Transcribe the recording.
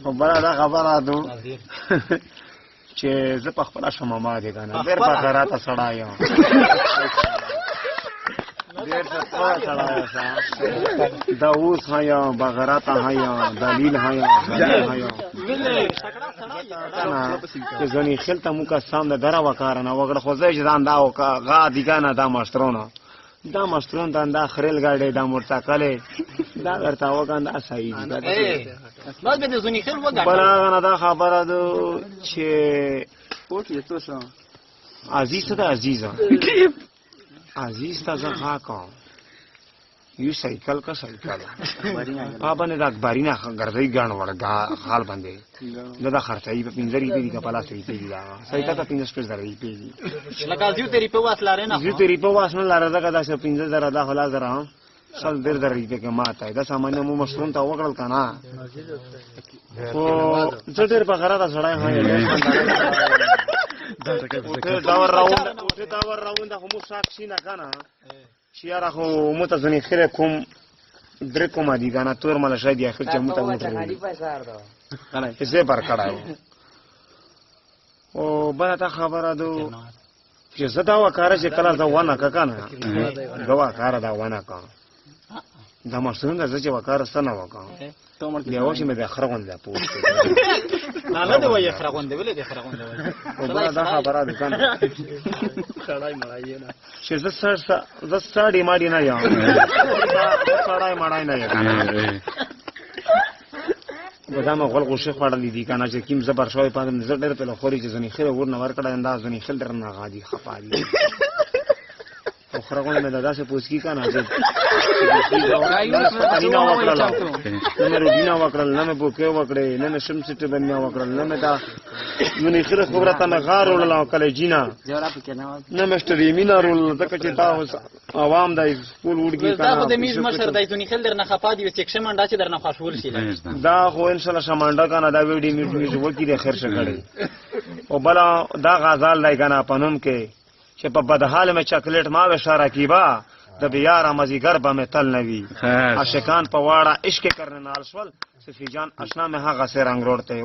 خو بله دا خبره دو چې زه په خپله شمه ما دی که نه ډېر بغیرته سړی یم ډېر څه سړی یم دا اوس ها یم بغیرته ها یم دلیل ها یم ها یم چې ځنې خیل ته موږ سام د دره وکاره نه وکړه خو زه چې ځان دا غا دي که نه دا مشترونه دا مشترون ته دا خریل ګاډی دا موټرسایکل دا درته وکړه دا صحیح دي بل هغه نه دا خبره ده چې عزیز ته د عزیزه عزیز ته زه ښه کوم یو سایکل که سایکل هغه باندې د اکبري نه ګرځوي ګڼ وړ حال باندې دا د خرڅوي په 15 روپۍ دي که په 10 روپۍ دي دا سایکل ته 15 روپۍ دي لکه زیو ته روپۍ واس لرې نه زیو ته روپۍ واس نه لرې ځکه داسې 15,000 دا خو 10,000 سل 1.5 روپۍ کې ماته دا سامان مو مشروم ته وکړل که نه خو زه ډېر په غرضه سړی داور راونده خو مو شاک شي نه که نه چې یاره خو مو ته ځنې خیره کوم درې کومه دي که نه تور مله شی دي اخر چې مو ته موټر زه بر کړی و او بله تا خبره ده چې زه دا وکاره چې کله زه ونه که که نه زه وکاره دا ونه که دا مشروم ده زه چې وکاره څه نه وکړم بیا و چې مې د خره غوندې پوه نه دی وایي خره غوندې ولې دی خره غوندې وایي او بله دا خبره ده که نه چې زه ساړی ماړی نه یم سړی مړی نه یم دا مې غول غوښې خوړلي دي که نه چې کوم زبر شوی پاتې زه ډېر پهله خوري چې ځنې خیره ور نه ورکړی دا ځنې خیل ډېر نه غادي خفا دي او خره غوندې مې دا داسې پوسکي که نه چې نه وکړله نه مې روډي نه وکړل نه مې بوکې وکړې نه مې شم سټې بند نه وکړل نه مې دا ځنې خیره خبره ته مې غار وړله او کلیجي نه نه مې سټریمي نه وړل ځکه چې دا اوس عوام دی سکول وړګي دا خو د میز مشر دی ځنې خیل درنه خفا دي چې شمنډه چې درنه خوشول شي دا خو انشاءالله شمنډه که نه دا ویډي میډ وکړي دی خیر شه کړی او بله دا غزال دی که نه په نوم کې چې په بدحال میں چاکلیٹ ما اشاره کی با د بیار مزیگر با میں تل نوی عاشقان پواڑا عشق کرنے نال شول صفی جان اشنا میں ہاں غصے رنگ روڑتے